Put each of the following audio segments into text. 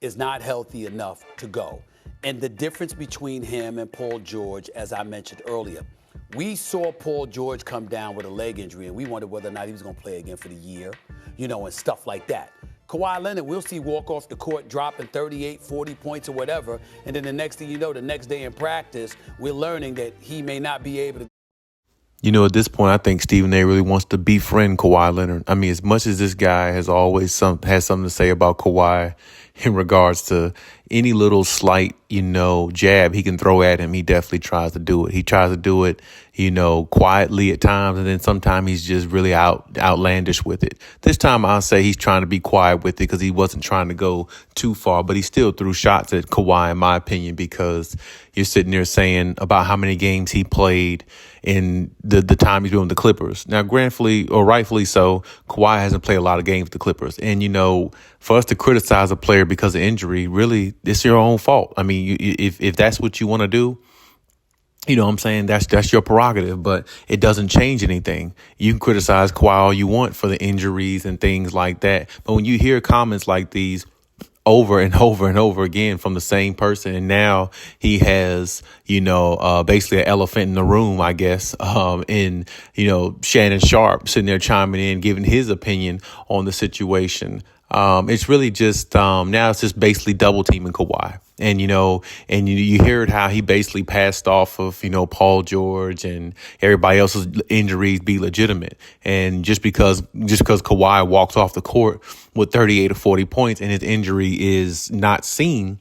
is not healthy enough to go. And the difference between him and Paul George, as I mentioned earlier, we saw Paul George come down with a leg injury, and we wondered whether or not he was going to play again for the year, and stuff like that. Kawhi Leonard, we'll see walk off the court dropping 38, 40 points or whatever, and then the next thing you know, the next day in practice, we're learning that he may not be able to. At this point, I think Stephen A. really wants to befriend Kawhi Leonard. I mean, as much as this guy has always has something to say about Kawhi in regards to any little slight, jab he can throw at him, he definitely tries to do it. He tries to do it, quietly at times, and then sometimes he's just really outlandish with it. This time, I'll say he's trying to be quiet with it because he wasn't trying to go too far, but he still threw shots at Kawhi, in my opinion, because you're sitting there saying about how many games he played in the time he's been with the Clippers. Now, rightfully so, Kawhi hasn't played a lot of games with the Clippers. And, for us to criticize a player because of injury, really, it's your own fault. I mean, if that's what you want to do, what I'm saying? That's your prerogative, but it doesn't change anything. You can criticize Kawhi all you want for the injuries and things like that. But when you hear comments like these over and over and over again from the same person, and now he has, basically an elephant in the room, I guess, in, Shannon Sharp sitting there chiming in, giving his opinion on the situation. It's really just now it's just basically double teaming Kawhi. And, you heard how he basically passed off of, Paul George and everybody else's injuries be legitimate. And just because Kawhi walks off the court with 38 or 40 points and his injury is not seen,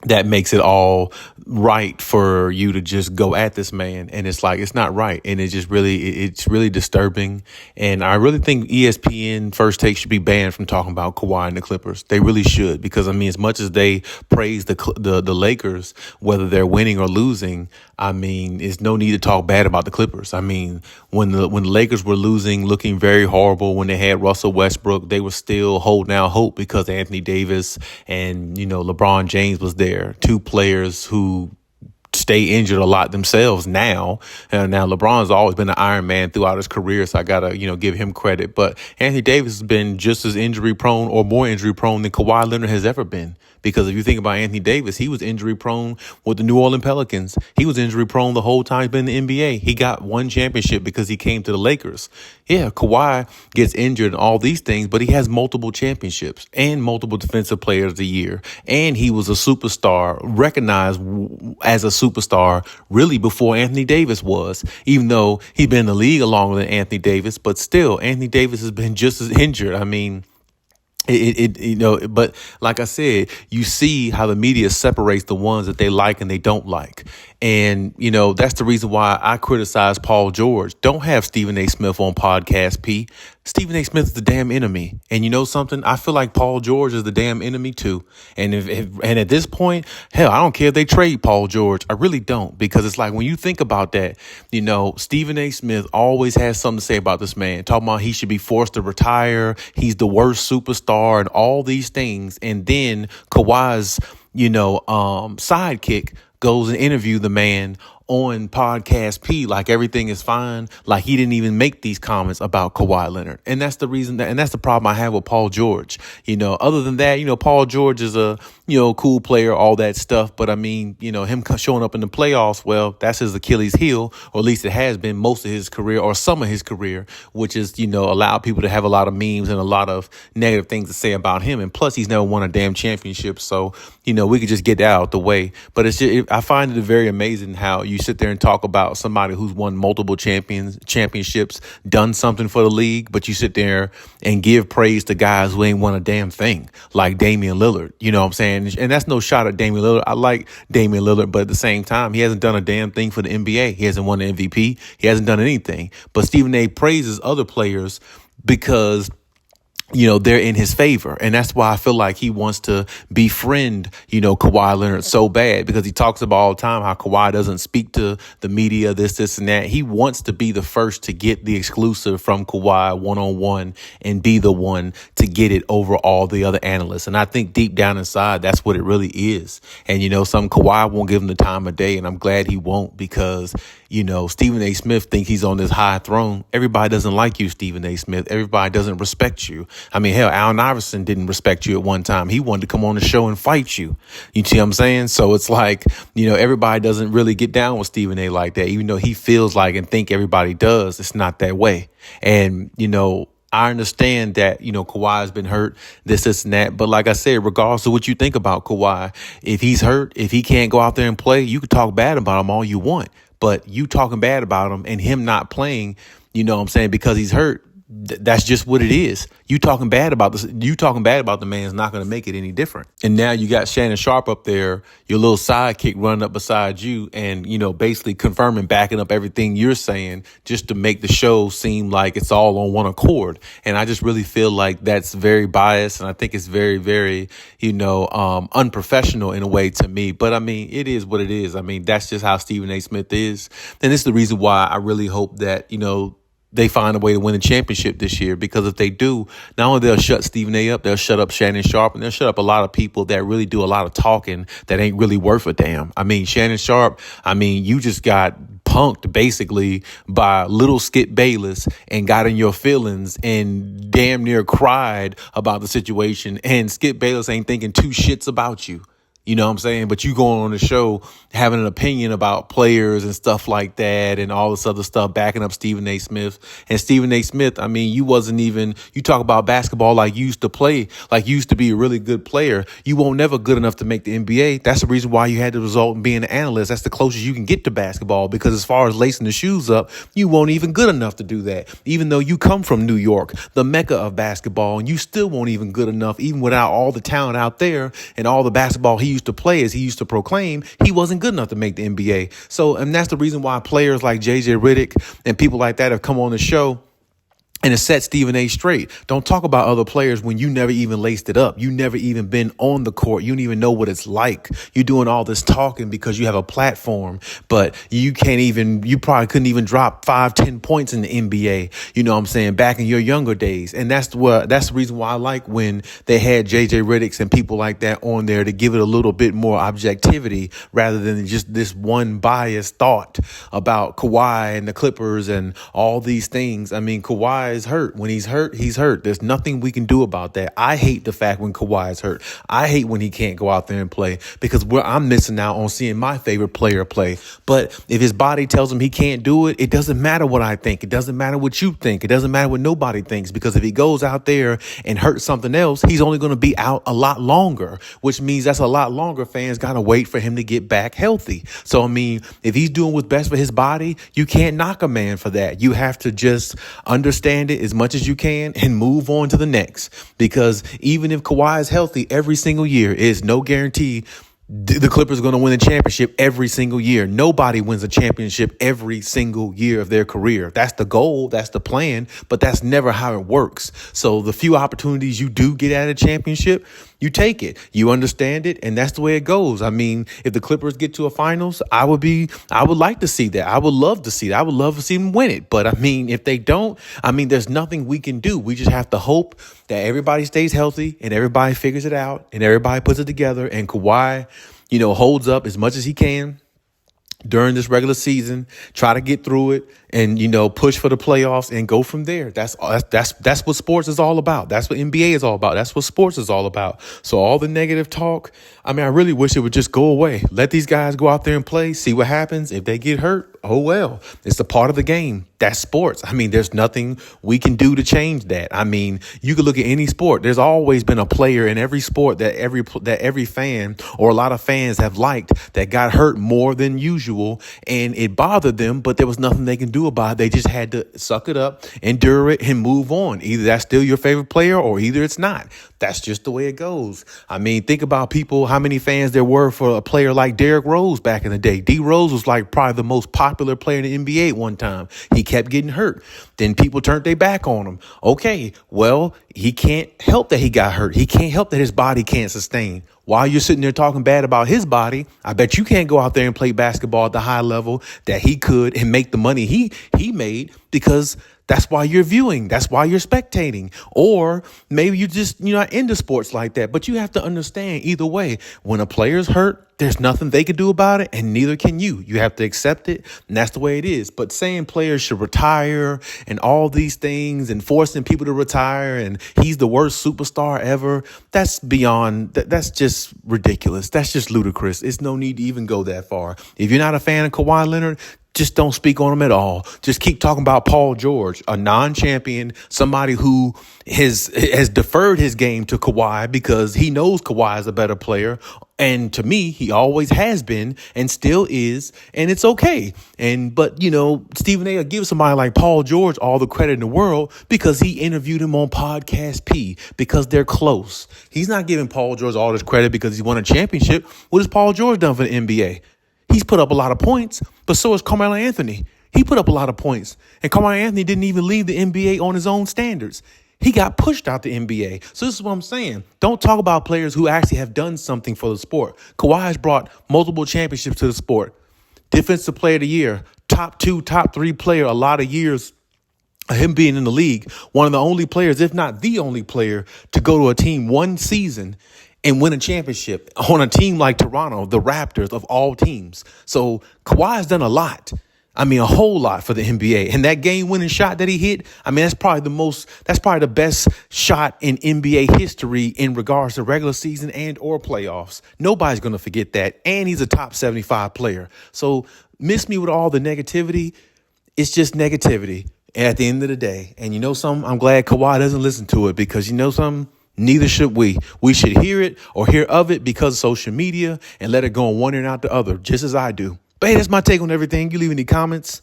that makes it all right for you to just go at this man. And it's like, it's not right. And it's really disturbing. And I really think ESPN First Take should be banned from talking about Kawhi and the Clippers. They really should, because as much as they praise the Lakers, whether they're winning or losing, there's no need to talk bad about the Clippers. When the Lakers were losing, looking very horrible, when they had Russell Westbrook, they were still holding out hope because Anthony Davis and, LeBron James was there. Two players who stay injured a lot themselves now. Now, LeBron's always been an Iron Man throughout his career, so I got to, give him credit. But Anthony Davis has been just as injury prone or more injury prone than Kawhi Leonard has ever been. Because if you think about Anthony Davis, he was injury prone with the New Orleans Pelicans. He was injury prone the whole time he's been in the NBA. He got one championship because he came to the Lakers. Yeah, Kawhi gets injured and all these things, but he has multiple championships and multiple defensive players of the year. And he was a superstar, recognized as a superstar really before Anthony Davis was, even though he'd been in the league longer than Anthony Davis. But still, Anthony Davis has been just as injured. But like I said, you see how the media separates the ones that they like and they don't like. And, that's the reason why I criticize Paul George. Don't have Stephen A. Smith on Podcast P. Stephen A. Smith is the damn enemy. And you know something? I feel like Paul George is the damn enemy too. And and at this point, hell, I don't care if they trade Paul George. I really don't, because it's like when you think about that, Stephen A. Smith always has something to say about this man, talking about he should be forced to retire. He's the worst superstar and all these things. And then Kawhi's, sidekick goes and interview the man on Podcast P like everything is fine, like he didn't even make these comments about Kawhi Leonard. And that's the reason and that's the problem I have with Paul George. Other than that, Paul George is a, cool player, all that stuff. But him showing up in the playoffs, well, that's his Achilles heel, or at least it has been most of his career or some of his career, which is, allow people to have a lot of memes and a lot of negative things to say about him. And plus, he's never won a damn championship. So, we could just get that out the way. But I find it very amazing how you sit there and talk about somebody who's won multiple championships, done something for the league, but you sit there and give praise to guys who ain't won a damn thing, like Damian Lillard. You know what I'm saying? And that's no shot at Damian Lillard. I like Damian Lillard, but at the same time, he hasn't done a damn thing for the NBA. He hasn't won the MVP. He hasn't done anything. But Stephen A. praises other players because they're in his favor. And that's why I feel like he wants to befriend, Kawhi Leonard so bad, because he talks about all the time how Kawhi doesn't speak to the media, this, and that. He wants to be the first to get the exclusive from Kawhi one-on-one and be the one to get it over all the other analysts. And I think deep down inside, that's what it really is. And, some Kawhi won't give him the time of day, and I'm glad he won't, because Stephen A. Smith thinks he's on this high throne. Everybody doesn't like you, Stephen A. Smith. Everybody doesn't respect you. I mean, hell, Allen Iverson didn't respect you at one time. He wanted to come on the show and fight you. You see what I'm saying? So it's like, everybody doesn't really get down with Stephen A. like that, even though he feels like and think everybody does. It's not that way. And, I understand that, Kawhi has been hurt, this and that. But like I said, regardless of what you think about Kawhi, if he's hurt, if he can't go out there and play, you can talk bad about him all you want. But you talking bad about him and him not playing, because he's hurt, that's just what it is. You talking bad about this. You talking bad about the man is not going to make it any different. And now you got Shannon Sharp up there, your little sidekick running up beside you and, basically confirming, backing up everything you're saying just to make the show seem like it's all on one accord. And I just really feel like that's very biased. And I think it's very, very, unprofessional in a way to me. But I mean, it is what it is. I mean, that's just how Stephen A. Smith is. And it's the reason why I really hope that, they find a way to win a championship this year, because if they do, not only they'll shut Stephen A. up, they'll shut up Shannon Sharp, and they'll shut up a lot of people that really do a lot of talking that ain't really worth a damn. I mean, Shannon Sharp, you just got punked basically by little Skip Bayless and got in your feelings and damn near cried about the situation. And Skip Bayless ain't thinking two shits about you. You know what I'm saying? But you going on the show having an opinion about players and stuff like that and all this other stuff, backing up Stephen A. Smith. And Stephen A. Smith, you wasn't even, you talk about basketball like you used to play, like you used to be a really good player. You weren't never good enough to make the NBA. That's the reason why you had to result in being an analyst. That's the closest you can get to basketball, because as far as lacing the shoes up, you weren't even good enough to do that. Even though you come from New York, the mecca of basketball, and you still weren't even good enough, even without all the talent out there and all the basketball he used to play, as he used to proclaim, he wasn't good enough to make the NBA. So, and that's the reason why players like JJ Redick and people like that have come on the show and it set Stephen A. straight. Don't talk about other players when you never even laced it up. You never even been on the court. You don't even know what it's like. You're doing all this talking because you have a platform, but you probably couldn't even drop 5-10 points in the NBA. You know what I'm saying? Back in your younger days. And that's the reason why I like when they had JJ Redick and people like that on there to give it a little bit more objectivity rather than just this one biased thought about Kawhi and the Clippers and all these things. Kawhi is hurt. When he's hurt, he's hurt. There's nothing we can do about that. I hate the fact when Kawhi is hurt. I hate when he can't go out there and play, because I'm missing out on seeing my favorite player play. But if his body tells him he can't do it, it doesn't matter what I think. It doesn't matter what you think. It doesn't matter what nobody thinks, because if he goes out there and hurts something else, he's only going to be out a lot longer, which means that's a lot longer fans got to wait for him to get back healthy. So, if he's doing what's best for his body, you can't knock a man for that. You have to just understand it as much as you can and move on to the next, because even if Kawhi is healthy every single year, is no guarantee the Clippers are going to win a championship every single year. Nobody wins a championship every single year of their career. That's the goal. That's the plan. But that's never how it works. So the few opportunities you do get at a championship, you take it. You understand it. And that's the way it goes. If the Clippers get to a finals, I would like to see that. I would love to see that. I would love to see them win it. But if they don't, there's nothing we can do. We just have to hope that everybody stays healthy and everybody figures it out and everybody puts it together, and Kawhi, holds up as much as he can during this regular season, try to get through it and, push for the playoffs and go from there. That's what sports is all about. That's what NBA is all about. That's what sports is all about. So all the negative talk, I really wish it would just go away. Let these guys go out there and play, see what happens. If they get hurt, oh well, it's a part of the game. That's sports. There's nothing we can do to change that. You could look at any sport. There's always been a player in every sport that every fan or a lot of fans have liked that got hurt more than usual, and it bothered them, but there was nothing they can do about it. They just had to suck it up, endure it, and move on. Either that's still your favorite player or either it's not. That's just the way it goes. Think about how many fans there were for a player like Derrick Rose back in the day. D Rose was like probably the most popular player in the NBA at one time. He kept getting hurt. Then people turned their back on him. Okay, well, he can't help that he got hurt. He can't help that his body can't sustain. While you're sitting there talking bad about his body, I bet you can't go out there and play basketball at the high level that he could and make the money he made. because that's why you're viewing. That's why you're spectating. Or maybe you're not into sports like that. But you have to understand either way, when a player's hurt, there's nothing they can do about it, and neither can you. You have to accept it, and that's the way it is. But saying players should retire and all these things and forcing people to retire and he's the worst superstar ever, that's beyond, that's just ridiculous. That's just ludicrous. It's no need to even go that far. If you're not a fan of Kawhi Leonard, just don't speak on him at all. Just keep talking about Paul George, a non-champion, somebody who has deferred his game to Kawhi because he knows Kawhi is a better player. And to me, he always has been and still is. And it's okay. But Stephen A. will give somebody like Paul George all the credit in the world because he interviewed him on Podcast P because they're close. He's not giving Paul George all this credit because he won a championship. What has Paul George done for the NBA? He's put up a lot of points, but so has Carmelo Anthony. He put up a lot of points. And Carmelo Anthony didn't even leave the NBA on his own standards. He got pushed out the NBA. So this is what I'm saying. Don't talk about players who actually have done something for the sport. Kawhi has brought multiple championships to the sport. Defensive Player of the Year, top 2, top 3 player a lot of years. Him being in the league, one of the only players, if not the only player, to go to a team one season and win a championship on a team like Toronto, the Raptors of all teams. So Kawhi has done a lot. I mean, a whole lot for the NBA. And that game-winning shot that he hit, I mean, that's probably the best shot in NBA history in regards to regular season and or playoffs. Nobody's going to forget that. And he's a top 75 player. So miss me with all the negativity. It's just negativity at the end of the day. And you know something? I'm glad Kawhi doesn't listen to it because you know something? Neither should we. We should hear it or hear of it because of social media and let it go on one ear and out the other, just as I do. But hey, that's my take on everything. You leave any comments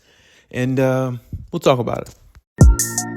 and we'll talk about it.